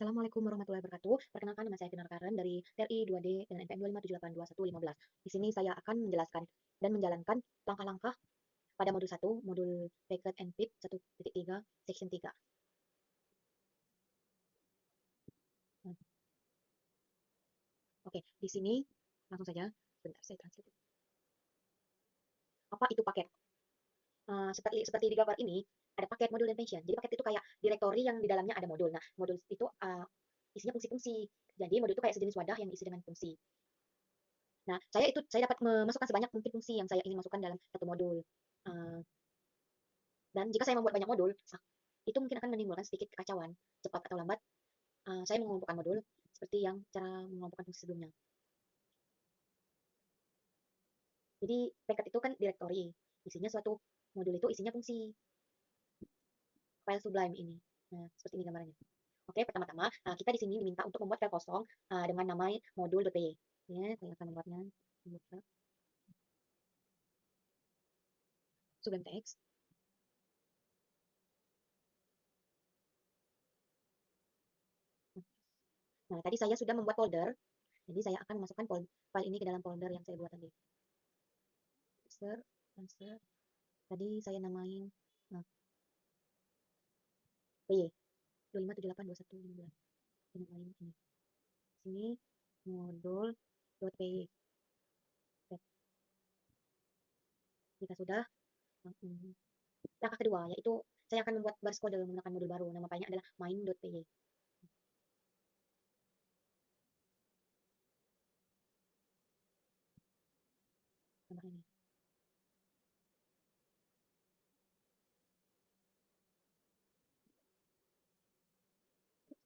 Assalamualaikum warahmatullahi wabarakatuh. Perkenalkan, nama saya Finar Karen dari TRI 2D dengan NPM 257821115. Di sini saya akan menjelaskan dan menjalankan langkah-langkah pada modul 1, modul Packet and Pip 1.3, section 3. Nah, Oke, di sini langsung saja. Sebentar, saya translate. Apa itu paket? Seperti di gambar ini, ada paket, modul, dan function. Jadi paket itu kayak directory yang di dalamnya ada modul. Nah, modul itu isinya fungsi-fungsi. Jadi modul itu kayak sejenis wadah yang diisi dengan fungsi. Nah, saya dapat memasukkan sebanyak mungkin fungsi yang saya ingin masukkan dalam satu modul. Uh, dan jika saya membuat banyak modul, itu mungkin akan menimbulkan sedikit kekacauan. Cepat atau lambat, saya mengumpulkan modul seperti yang cara mengumpulkan fungsi sebelumnya. Jadi, packet itu kan directory. Isinya suatu modul itu isinya fungsi. File Sublime ini. Nah, seperti ini gambarnya. Oke, pertama-tama kita di sini diminta untuk membuat file kosong dengan nama modul.py. Ya, saya akan membuatnya. Sublime Text. Nah, tadi saya sudah membuat folder. Jadi saya akan memasukkan file ini ke dalam folder yang saya buat tadi. Transfer. Tadi saya namain PY 25782115. Saya namain ini. Sini modul.py. Jika sudah, langkah kedua yaitu saya akan membuat baris kode menggunakan modul baru. Nama filenya adalah main.py. Gambar ini.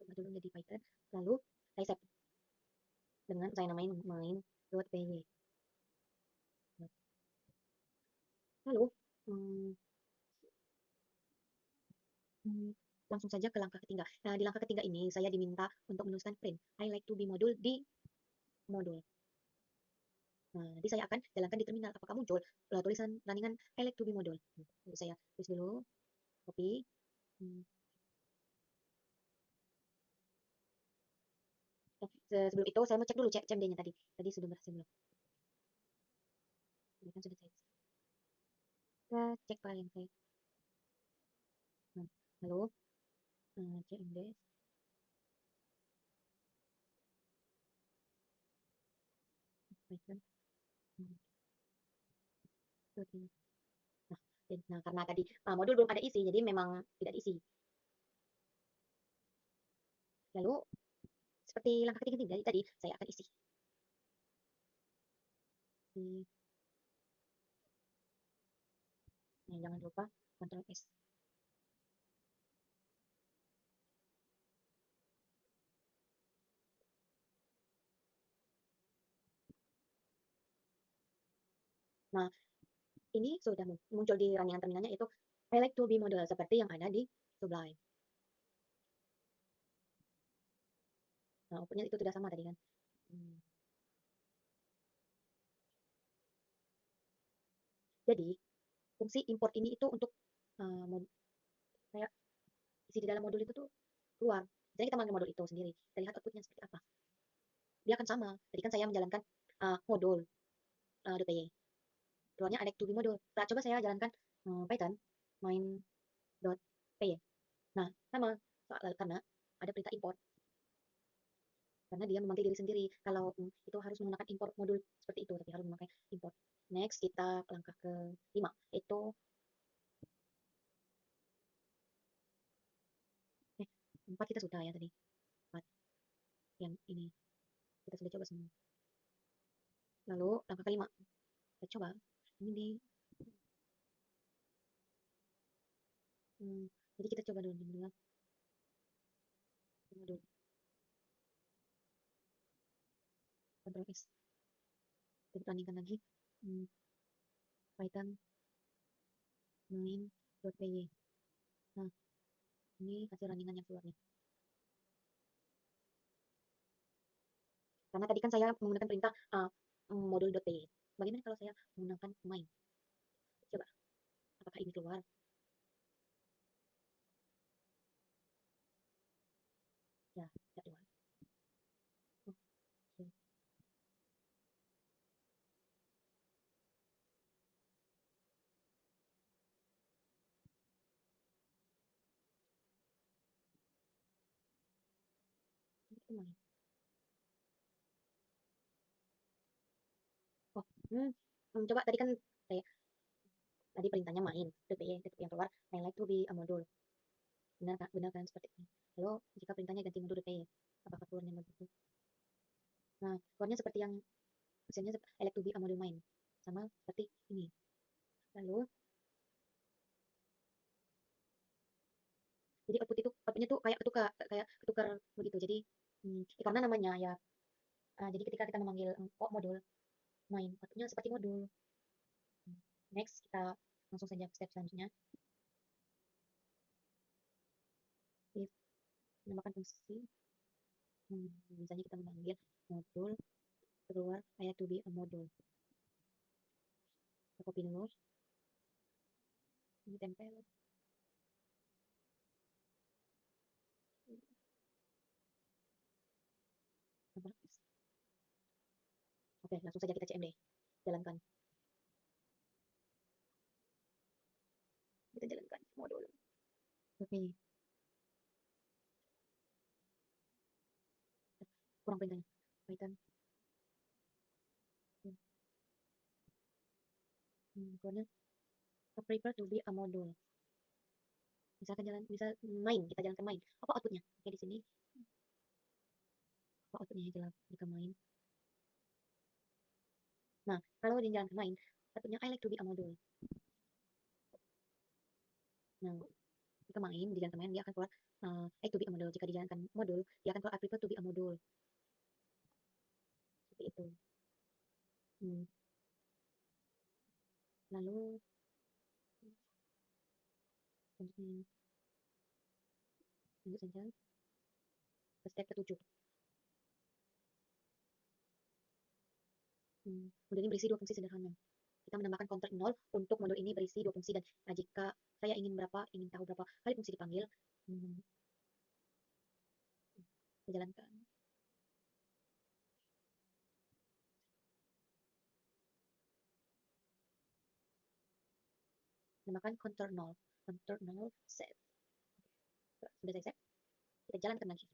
Ubah dulu menjadi Python. Lalu saya save dengan saya namain main.py. Lalu langsung saja ke langkah ketiga. Nah, di langkah ketiga ini saya diminta untuk menuliskan print I like to be modul di modul. Nah, nanti saya akan jalankan di terminal. Apakah muncul tulisan runningan I like to be modul? Nanti saya tulis dulu, copy. Sebelum itu saya mau cek dulu CMD-nya tadi. Tadi sudah berhasil belum? Ini kan sudah saya. Kita cek file yang saya. Nah, lalu CMD. Python. Nah, karena tadi modul belum ada isi, jadi memang tidak diisi. Lalu seperti langkah ketiga tadi, saya akan isi. Nah, jangan lupa Ctrl S. Nah, ini sudah muncul di runningan terminalnya itu I like to be model seperti yang ada di Sublime. Nah, outputnya itu tidak sama tadi kan. Jadi, fungsi import ini itu untuk kayak isi di dalam modul itu tuh keluar. Jadi kita manggil modul itu sendiri. Kita lihat outputnya seperti apa. Dia akan sama. Tadi kan saya menjalankan modul .py. Keluarnya I like to be modul. Nah, coba saya jalankan Python main.py. Nah, sama karena ada perintah import. Karena dia memanggil diri sendiri. Kalau itu harus menggunakan import modul seperti itu, tapi harus memakai import. Next, kita ke langkah ke-5. Itu 4 kita sudah ya tadi. 4. Yang ini kita sudah coba semua. Lalu langkah ke-5. Kita coba. Ini di jadi kita coba dulu modul. Ctrl S. Kita bandingkan lagi. Python main.py. Nah, ini hasil runningan yang keluar nih. Karena tadi kan saya menggunakan perintah modul.py. Bagaimana kalau saya menggunakan main? Coba, apakah ini keluar? Ya, Itu main. Oh, hmm, coba tadi kan kayak tadi perintahnya main, yang keluar I like to be a module. Benar kan seperti ini. Lalu jika perintahnya ganti modul p, apakah keluarnya begitu? Nah, keluarnya seperti yang hasilnya I like to be a module main, sama seperti ini. Lalu jadi outputnya tuh kayak ketukar begitu. Jadi karena namanya ya, jadi ketika kita memanggil kok modul main, outputnya seperti modul. Next kita langsung saja ke step selanjutnya. If menambahkan fungsi, misalnya kita memanggil modul keluar kayak to be a module. Kita copy dulu, ini tempel. Oke, langsung saja kita CMD, jalankan. Kita jalankan modul. Oke, kurang perintahnya. Python. Kemudian prepare to be a module. Misalkan bisa main, kita jalankan main. Apa outputnya? Oke, di sini apa outputnya jelas jika main. Nah, kalau dijalankan main, outputnya I like to be a module. Nah, jika main, dijalankan main, dia akan keluar like to be a module. Jika dijalankan modul, dia akan keluar I prefer to be a module. Seperti itu. Lalu lanjut saja ke step ke-7. Modul ini berisi dua fungsi sederhana. Kita menambahkan counter 0 untuk modul ini berisi dua fungsi, dan jika saya ingin tahu berapa kali fungsi dipanggil, menjalankan. Menambahkan counter 0 set. Sudah saya set, kita jalankan lagi.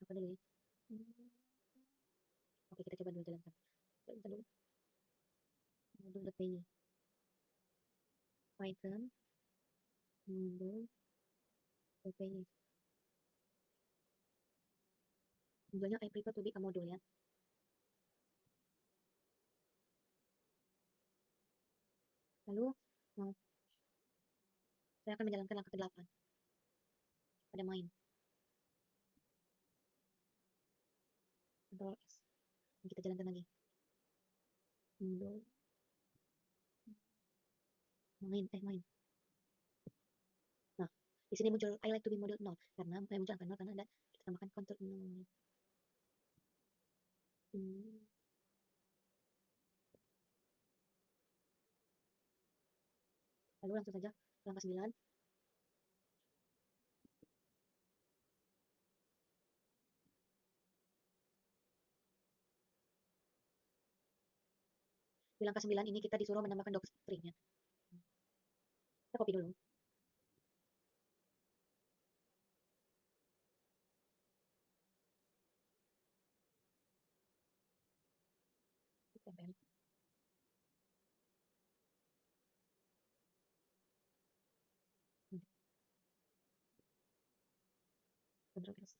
Apa dulu ya? Oke, kita coba dulu jalankan. Kita dulu modul.py Python modul.py. Modulnya I prefer to be a module ya. Lalu saya akan menjalankan langkah ke-8 pada main. Ctrl S. Kita jalankan lagi. Modul main. Nah, di sini muncul I like to be module 0 karena muncul angka 0 karena ada kita tambahkan counter 0. Lalu langsung saja langkah 9. Di langkah 9 ini kita disuruh menambahkan docstring-nya. Kita copy dulu. Tempel. Ctrl S.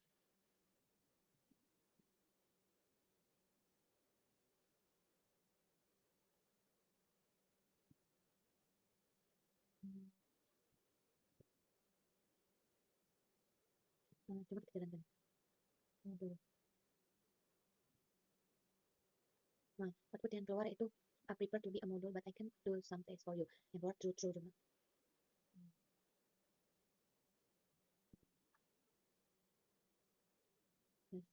Coba kita jalankan. Modul. Nah, output yang keluar itu I prefer to be a module but I can do some tests for you. Yang keluar true juga. Yes.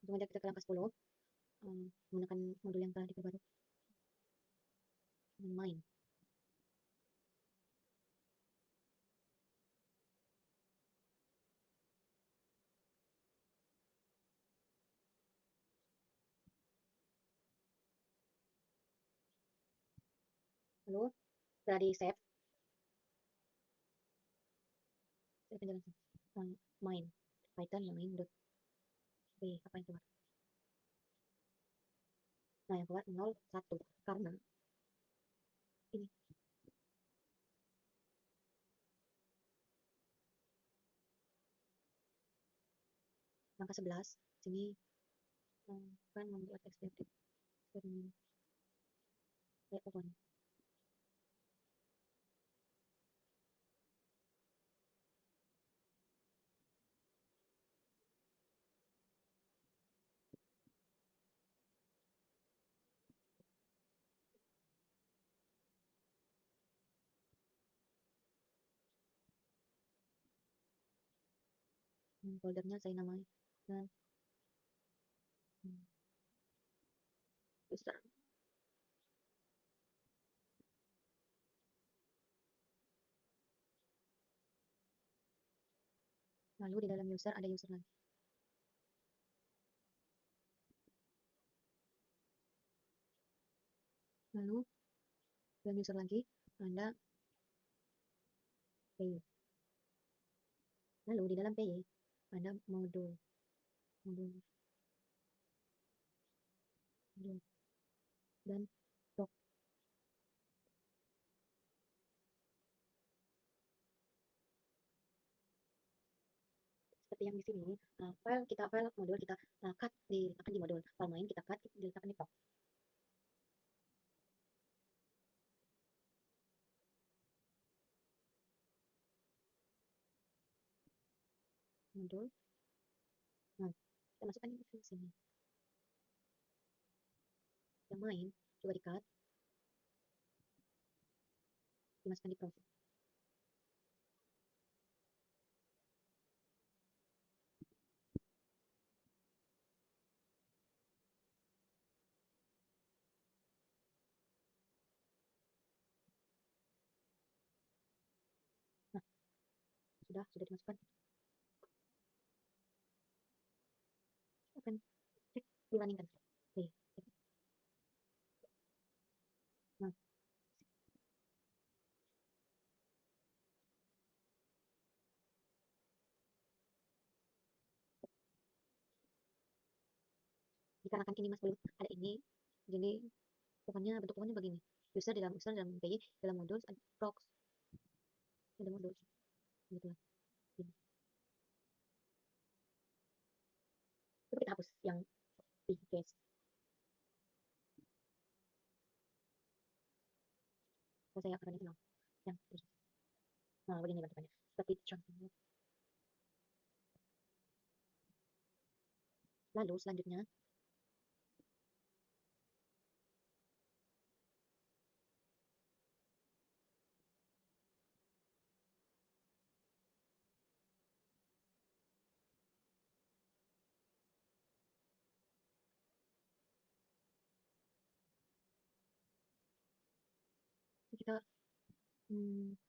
Langsung aja kita ke langkah 10. Menggunakan modul yang telah diperbarui. Main. Lalu setelah di save, saya akan jalan main Python main.p apa yang keluar? Nah, yang keluar 01 karena ini langkah 11 sini kan membuat eksperimen open foldernya saya namai dan user. Lalu di dalam user ada user lagi. Lalu dalam user lagi ada py. Lalu di dalam py ada modul modul modul dan doc. Seperti yang di sini, file modul kita cut diletakkan di modul, file main kita cut diletakkan di doc. Modul. Nah, kita masukkan ke sini. Yang main coba di cut, dimasukkan di project. Nah, sudah dimasukkan. Akan cek dibandingkan. Oke. Nah, dikarenakan ini mas belum ada ini, jadi pokoknya bentuk pokoknya begini. User dalam PY dalam modul prox ada modul gitu lah. Coba kita hapus yang case. Saya akan ulang yang nah begini bentukannya seperti contohnya. Lalu selanjutnya kita hmm,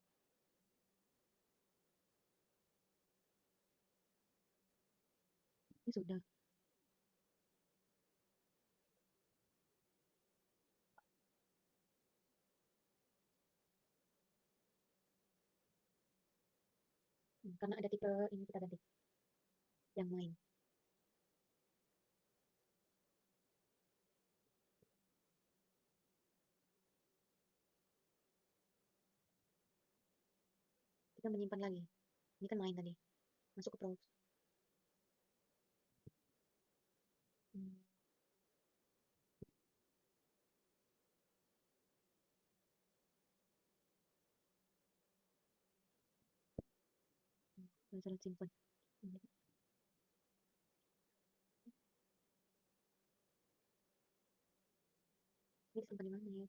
ini sudah karena ada tipe ini kita ganti yang main. Kita menyimpan lagi. Ini kan main tadi. Masuk ke prox. Hmm, salah simpan. Ini disimpan di mana ya?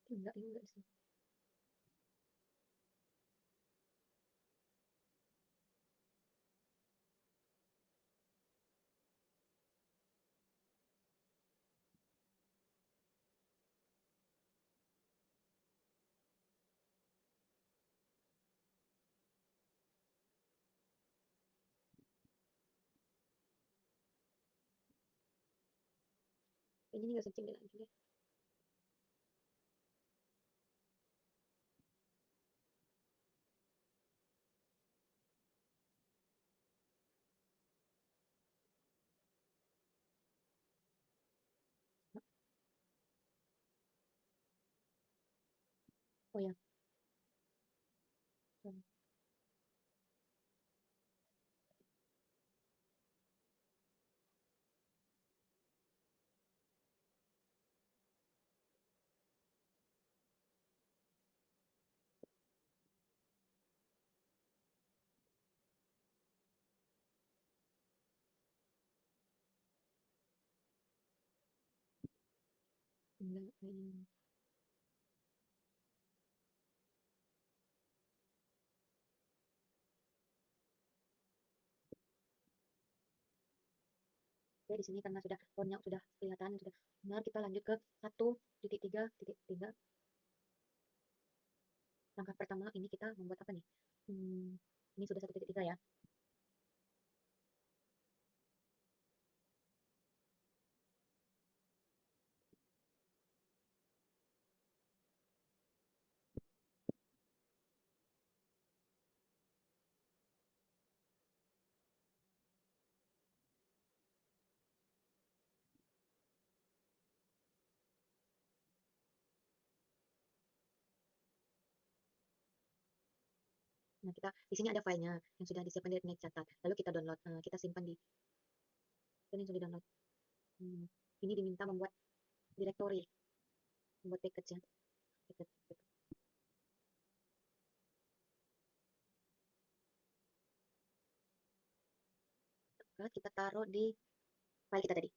Ini enggak sih. Kayaknya ini nggak usah lagi deh. Oh ya, hmm, enggak kayaknya. Oke, di sini karena sudah fontnya sudah kelihatan sudah benar, kita lanjut ke 1.3.3. Langkah pertama ini kita membuat apa nih? Ini sudah 1.3 ya. Nah, kita di sini ada filenya yang sudah disiapkan di Net Catat. Lalu kita download, kita simpan di ini sudah download. Hmm, ini diminta membuat directory, membuat package ya. Package. Kita taruh di file kita tadi.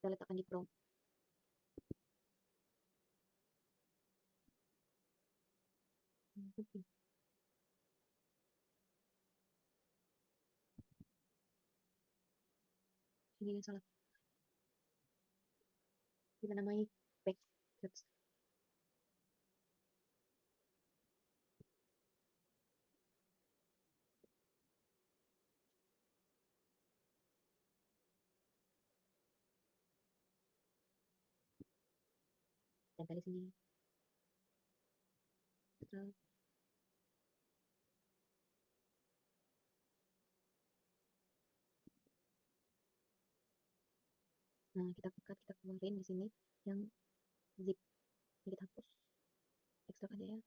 Kita letakkan di prompt. Ini yang salah. Kita namai package. Tempel di sini. Terus, nah, kita buka, kita keluarin di sini yang zip. Ini kita hapus. Ekstrak aja ya.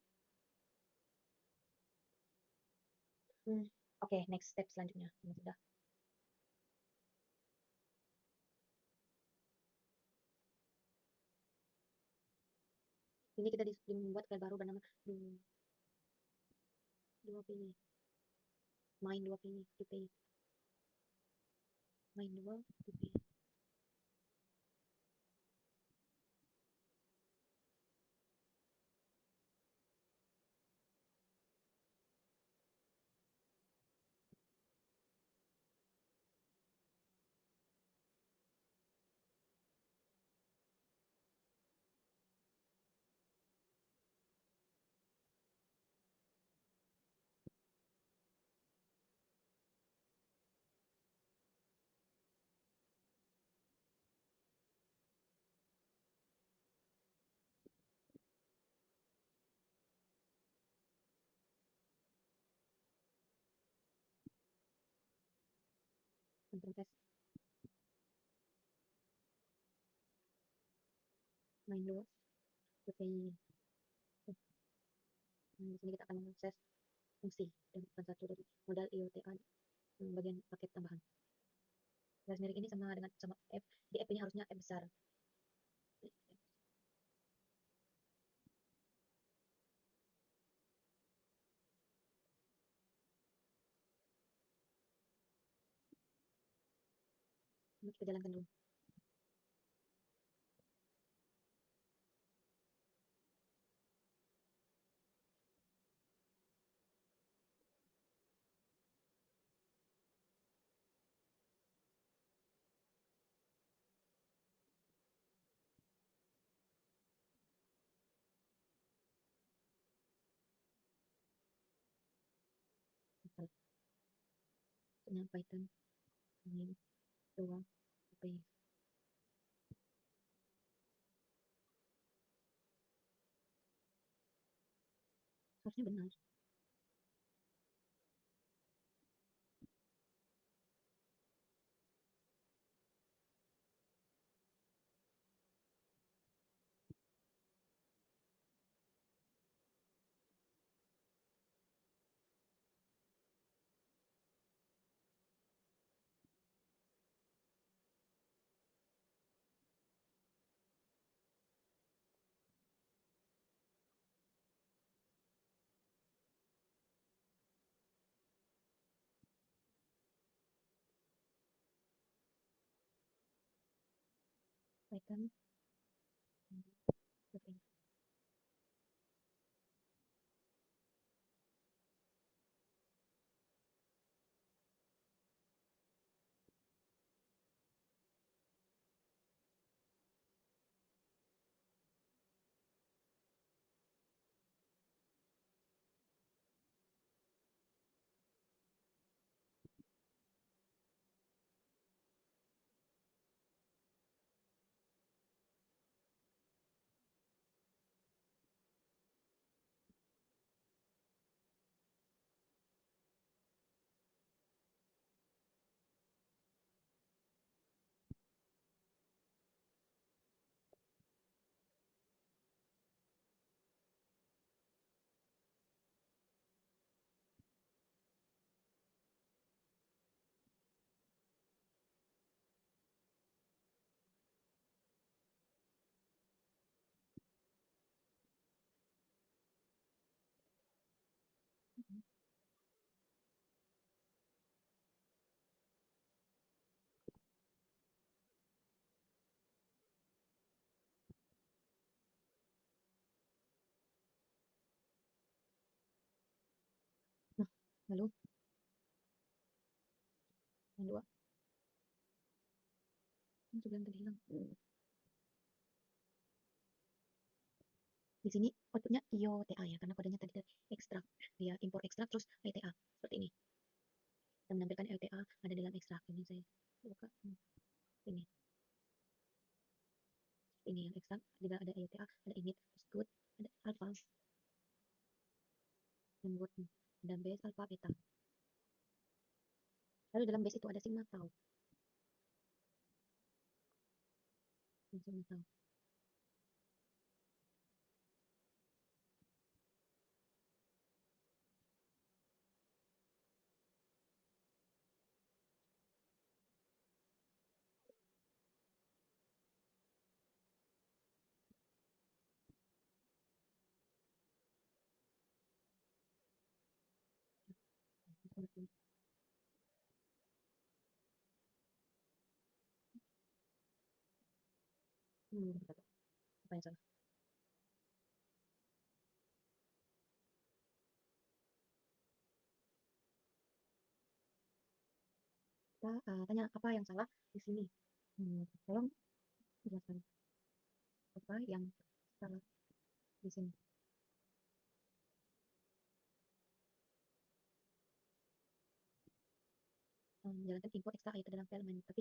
Oke, next step selanjutnya. Ini sudah. Ini kita membuat file baru bernama dua pilih. Main dua pilih. Pilih. Main dua pilih. Control S. Main dua pilih. Nah, di sini kita akan mengakses fungsi dan bukan satu dari modal IOTA bagian paket tambahan. Garis miring ini sama dengan sama F. Di F ini harusnya F besar. Ini kita jalankan dulu. inputnya Python ini doang. Oke, harusnya benar. Python. Oke. Nah, lalu yang dua, yang sebelah tadi hilang. Di sini outputnya IOTA ya, karena kodenya tadi dari ekstrak. Dia impor ekstrak terus ETA seperti ini. Dan menampilkan LTA ada dalam ekstrak. Ini saya buka. Ini yang ekstrak, juga ada ETA, ada init, terus good, ada alpha, dan word, dan base, alpha, beta. Lalu dalam base itu ada sigma tau. Sigma tau. Apa yang salah? Kita tanya apa yang salah di sini. Tolong jelaskan apa yang salah di sini. Menjalankan info ekstra itu dalam file main, tapi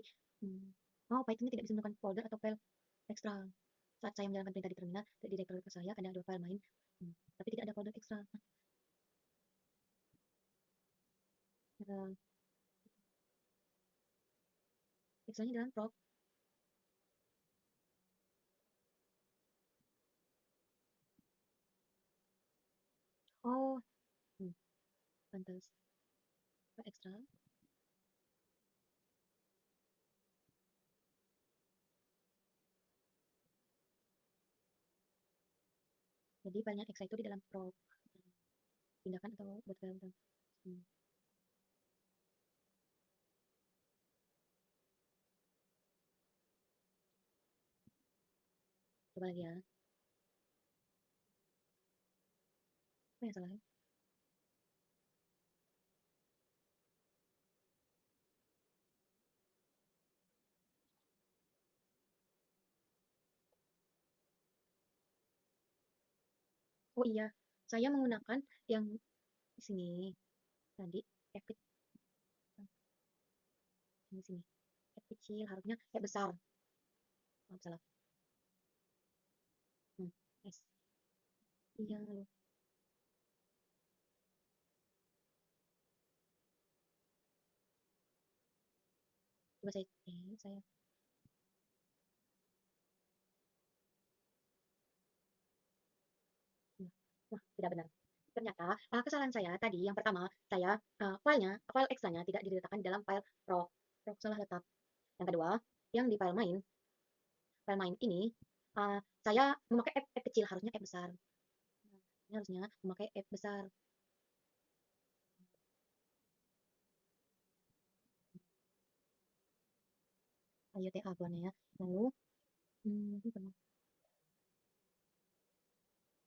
Python tidak bisa menemukan folder atau file ekstra. Saat saya menjalankan perintah di terminal, di direktory saya ada dua file main, tapi tidak ada folder ekstra. Nah, ekstranya dalam prop. Oh, hmm, pantas. File ekstra. Jadi filenya ekstra itu di dalam prop. Pindahkan atau buat file dalam. Hmm, coba lagi ya. Apa yang salah? Oh iya, saya menggunakan yang di sini tadi, epic. Di sini. F kecil, harusnya F besar. Maaf, salah. Hmm, S. Iya, lalu. Coba saya Nah, wah, tidak benar. Ternyata kesalahan saya tadi yang pertama, saya file extra-nya tidak diletakkan di dalam file proc. Proc salah letak. Yang kedua, yang di file main ini saya memakai F kecil, harusnya F besar. Ini harusnya memakai F besar. Ayo TA buannya ya. Lalu, ini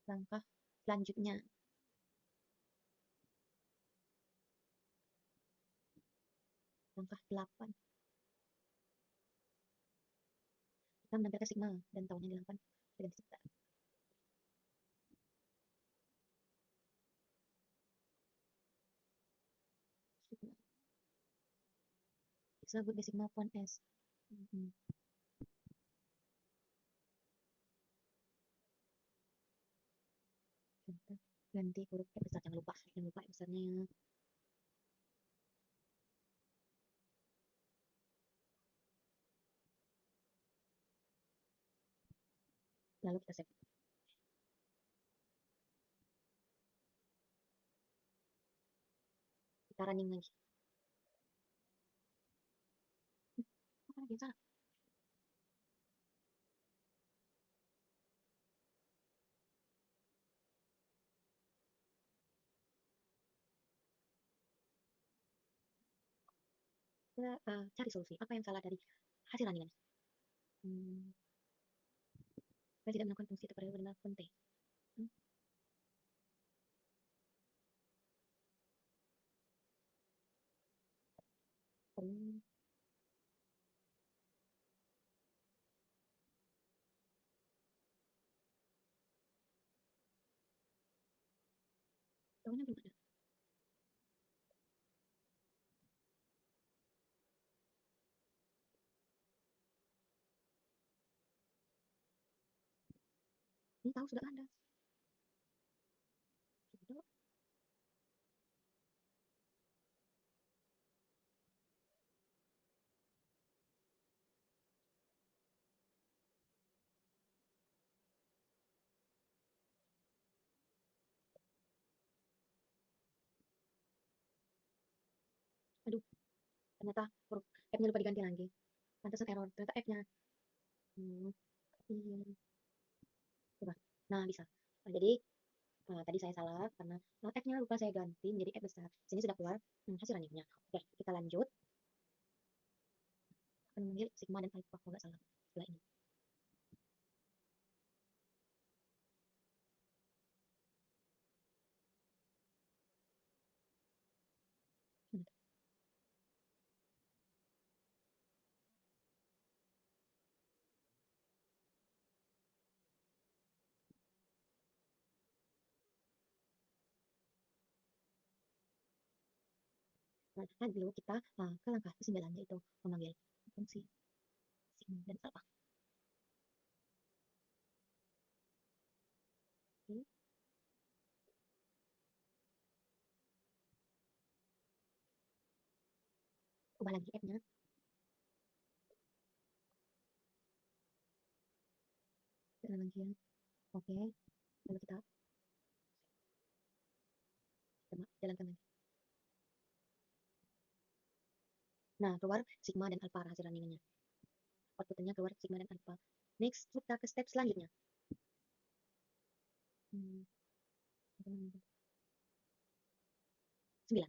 langkah selanjutnya, langkah 8. Kita menampilkan sigma dan tahunnya di 8. Kita ganti sebentar. Sigma. Disebut sigma font S. Mhm. Ganti huruf F besar, jangan lupa F besarnya ya. Lalu kita save. Kita running lagi. Apa lagi yang salah? Kita cari solusi. Apa yang salah dari hasil runningan? Hmm, saya tidak melakukan fungsi itu pada benar T. Hmm, oh, tahunnya belum ada. Ini tahu sudah ada. Sudah, aduh, ternyata huruf F-nya lupa diganti lagi. Pantesan error. Ternyata F-nya. Hmm, iya. Coba. Nah, bisa. Nah, jadi tadi saya salah karena F-nya lupa saya ganti menjadi F besar. Sini sudah keluar hasil runningnya. Oke, kita lanjut. Akan memanggil sigma dan alpha kalau nggak salah setelah ini. Hmm, Nah, dulu kita ke langkah ke-9 yaitu memanggil fungsi sigma dan alpha. Oke, ubah lagi F-nya. Lagi ya. Oke, lalu kita jalankan lagi. Nah, keluar sigma dan alpha hasil runningannya. Outputnya keluar sigma dan alpha. Next, kita ke step selanjutnya. Hmm, 9. Oke,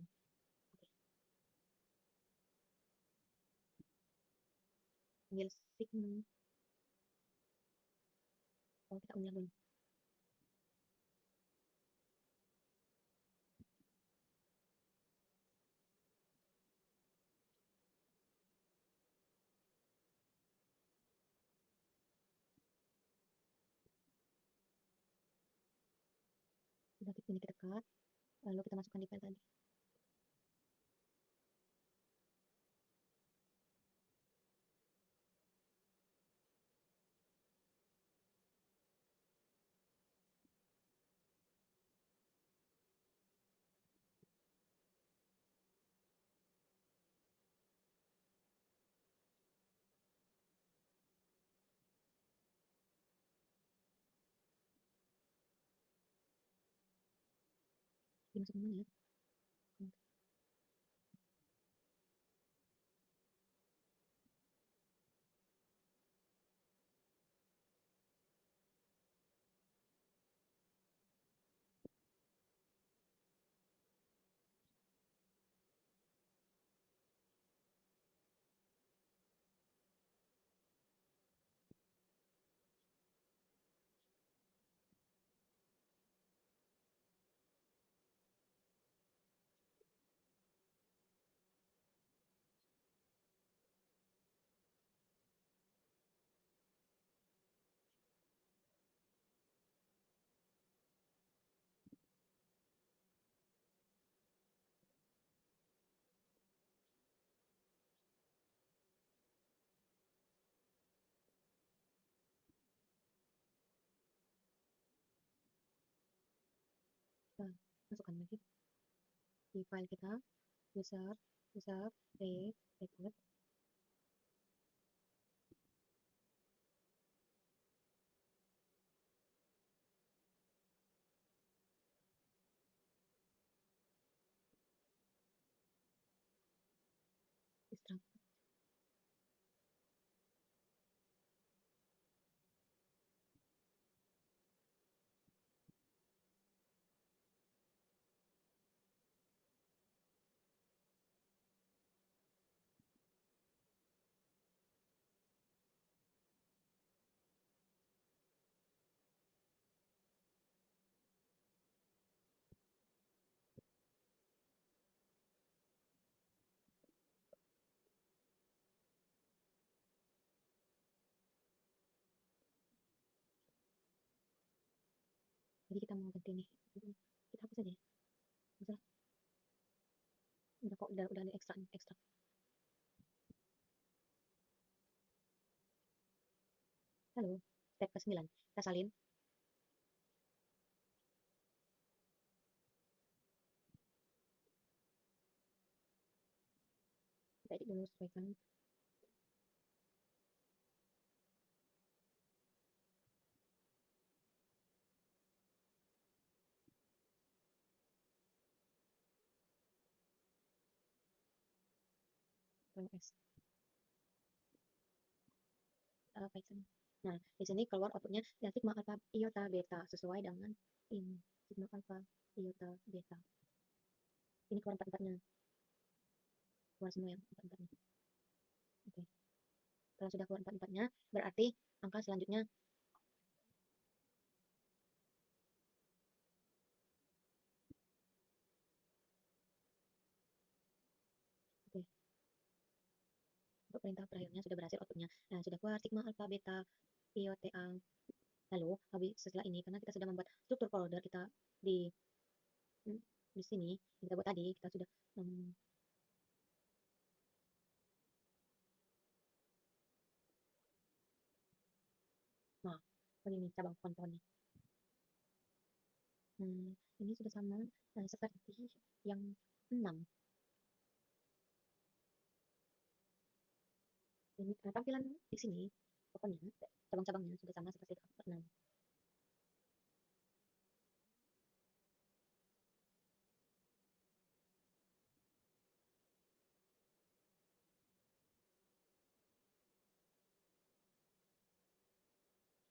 panggil sigma. Oh, kita ulang dulu. Udah ini kita cut. Lalu kita masukkan di file tadi. dimasukin mana ya? Hmm. Kita masukkan lagi di file kita, user user record extract. Jadi kita mau ganti nih, kita hapus aja ya, masalah udah kok, udah ada ekstra ekstra. Lalu step ke 9, kita salin. Kita edit dulu, sesuaikan. S Python. Nah, di sini keluar outputnya ya sigma alpha iota beta sesuai dengan ini, sigma alpha iota beta. Ini keluar empat-empatnya, keluar semua yang empat-empatnya. Oke, kalau sudah keluar empat-empatnya, berarti angka selanjutnya. Oke, untuk perintah terakhirnya sudah berhasil outputnya. Nah, sudah keluar sigma alpha beta iota. Lalu, habis setelah ini, karena kita sudah membuat struktur folder kita di hmm, di sini, kita buat tadi, kita sudah nah, ini cabang pohon-pohonnya. Ini sudah sama seperti yang 6. Ini tampilan di sini, pokoknya cabang-cabangnya sudah sama seperti yang 6.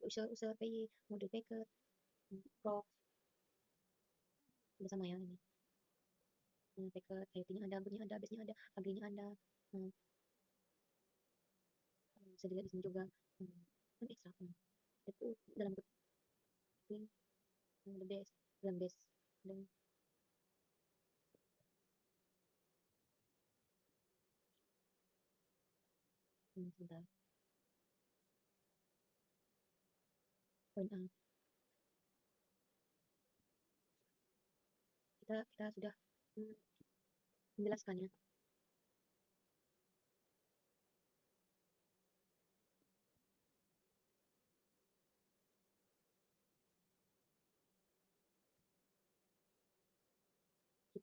User PI, modul packet, proc, sudah sama ya ini. Packet, IoT-nya ada, bootnya ada, base-nya ada, agree-nya ada. Hmm, bisa dilihat di sini juga. Kan ekstra. Itu dalam link, the base, dalam base, dan sebentar. Point A. Kita sudah hmm, menjelaskannya.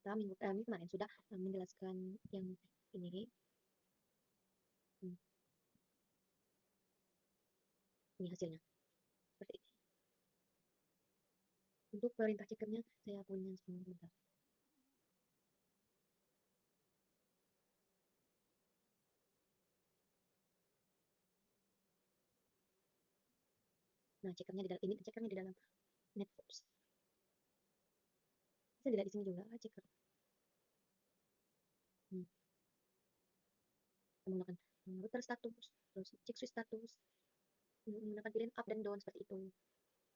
Kita minggu kemarin sudah menjelaskan yang ini. Hmm, ini hasilnya. Seperti ini. Untuk perintah checkernya, saya punya sebentar. Nah, cekernya di dalam NetOps. Bisa dilihat di sini juga ceker. Hmm, kita menggunakan router status, terus cek switch status, menggunakan pilihan up dan down seperti itu.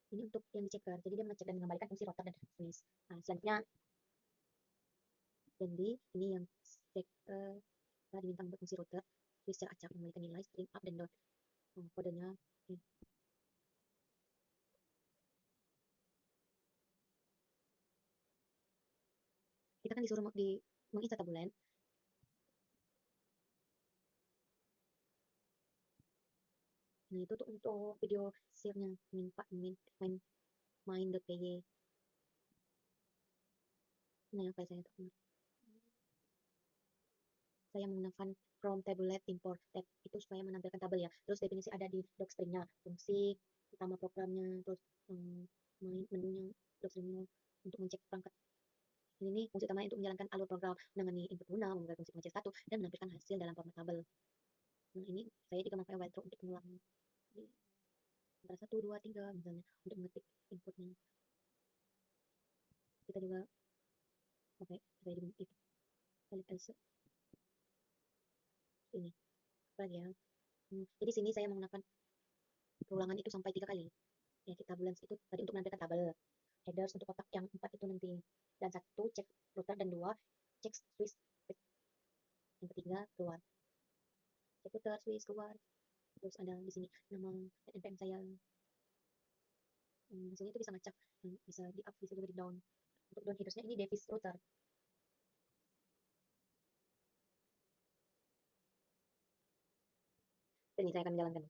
Ini untuk yang diceker, jadi dia mengecek dan mengembalikan fungsi router dan switch. Nah, selanjutnya, jadi ini yang ceker diminta membuat fungsi router, switch secara acak mengembalikan nilai string up dan down. Kodenya, kita kan disuruh menginstal tabulen. Nah, itu tuh untuk video share-nya main.py. Nah, yang file saya untuk saya menggunakan from tablet import tab itu supaya menampilkan tabel ya. Terus definisi ada di docstring-nya, fungsi utama programnya, terus main menunya, docstring untuk mencek perangkat. Ini fungsi utama untuk menjalankan alur program, menangani input guna, membuat fungsi pengecek satu, dan menampilkan hasil dalam format tabel. Nah, ini saya juga memakai whiteboard untuk mengulang antara 1, 2, 3 misalnya untuk mengetik inputnya. Kita juga pakai saya di itu balik else ini lagi ya. Jadi sini saya menggunakan perulangan itu sampai 3 kali. Ya, kita bulan itu tadi untuk menampilkan tabel. Headers untuk kotak yang 4 itu nanti. Dan 1 cek router dan 2 cek switch. Yang ketiga keluar. Cek router, switch keluar. Terus ada di sini nama npm saya. Hasilnya itu bisa ngacak, bisa di up, bisa juga di down. Untuk down headersnya ini device router. Ini saya akan menjalankan.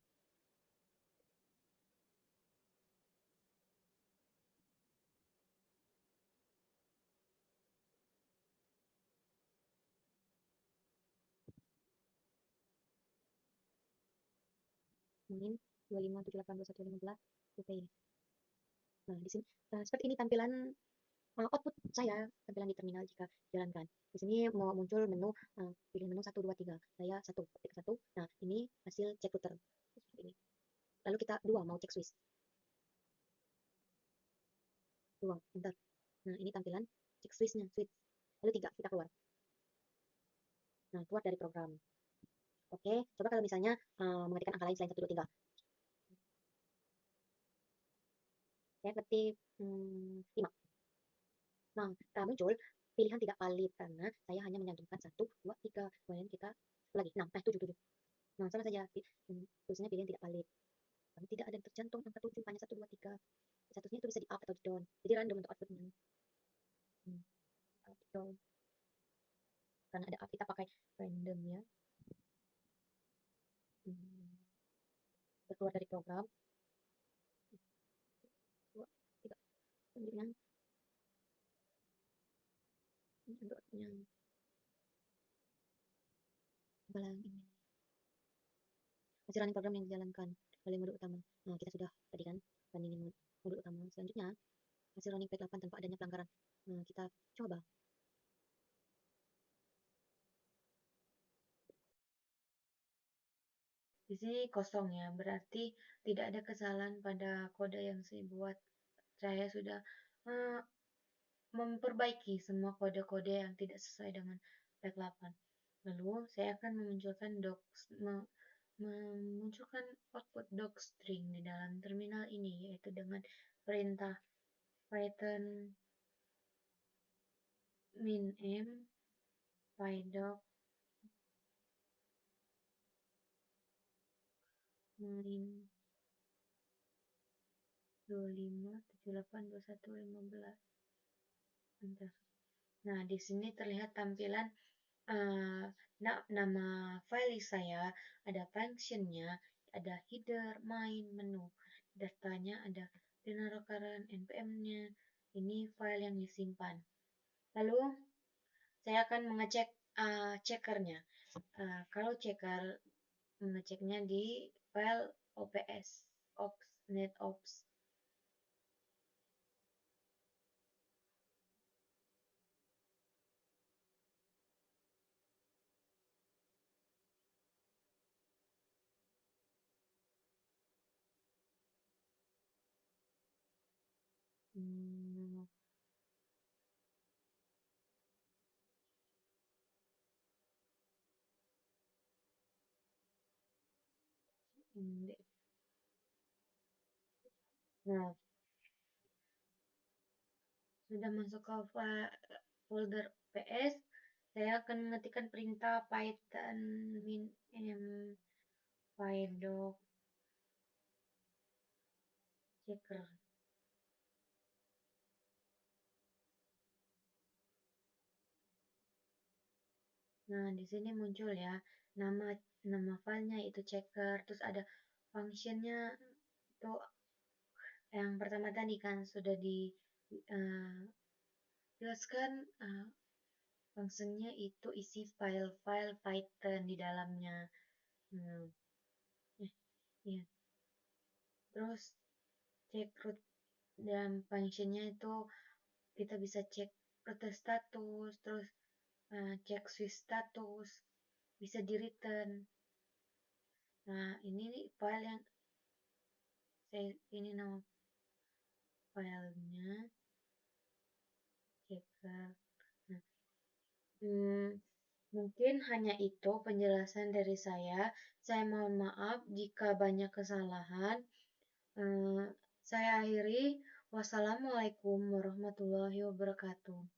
Main 25782115 oke. Nah, di sini seperti ini tampilan output saya, tampilan di terminal jika jalankan. Di sini mau muncul menu, pilih menu 1, 2, 3. Saya 1, ketik 1. Nah, ini hasil cek router. Seperti ini. Lalu kita 2, mau cek switch. 2, bentar. Nah, ini tampilan cek switchnya, switch. Lalu 3, kita keluar. Nah, keluar dari program. Oke, coba kalau misalnya mengetikkan angka lain selain 1, 2, 3. Saya ketik 5. Nah, muncul pilihan tidak valid karena saya hanya menyantumkan 1, 2, 3. Kemudian kita lagi 6, 7, 7. Nah, sama saja. Tulisannya pilihan tidak valid. Karena tidak ada yang tercantum angka 7, hanya 1, 2, 3. Statusnya itu bisa di up atau di down. Jadi random untuk outputnya. Up, down. Karena ada up, kita pakai random ya. Keluar dari program. 2, 3. Selanjutnya. Ini outputnya. Balang ini. Hasil running program yang dijalankan oleh modul utama. Nah, kita sudah tadi kan bandingin modul utama. Selanjutnya, hasil running page 8 tanpa adanya pelanggaran. Nah, kita coba. Di sini kosong ya, berarti tidak ada kesalahan pada kode yang saya buat. Saya sudah memperbaiki semua kode-kode yang tidak sesuai dengan page 8. Lalu saya akan memunculkan output docstring di dalam terminal ini, yaitu dengan perintah Python min_m pydoc main 25782115. Nah, di sini terlihat tampilan nama file saya, ada functionnya, ada header, main, menu, datanya ada current, npm-nya, ini file yang disimpan. Lalu saya akan mengecek checkernya. Kalau checker mengeceknya di file ops, netops. Mmm, mmm, nah, sudah masuk ke folder PS, saya akan mengetikkan perintah python pydoc checker. Nah, di sini muncul ya nama nama filenya itu checker, terus ada functionnya itu yang pertama tadi kan sudah jelaskan fungsinya itu isi file-file Python di dalamnya. Hmm, eh, iya. Terus cek root dan functionnya itu kita bisa cek root status, terus cek swiss status, bisa di return. Nah, ini nih file yang ini nama filenya checker. Nah, hmm, mungkin hanya itu penjelasan dari saya. Saya mohon maaf jika banyak kesalahan. Eh, saya akhiri. Wassalamualaikum warahmatullahi wabarakatuh.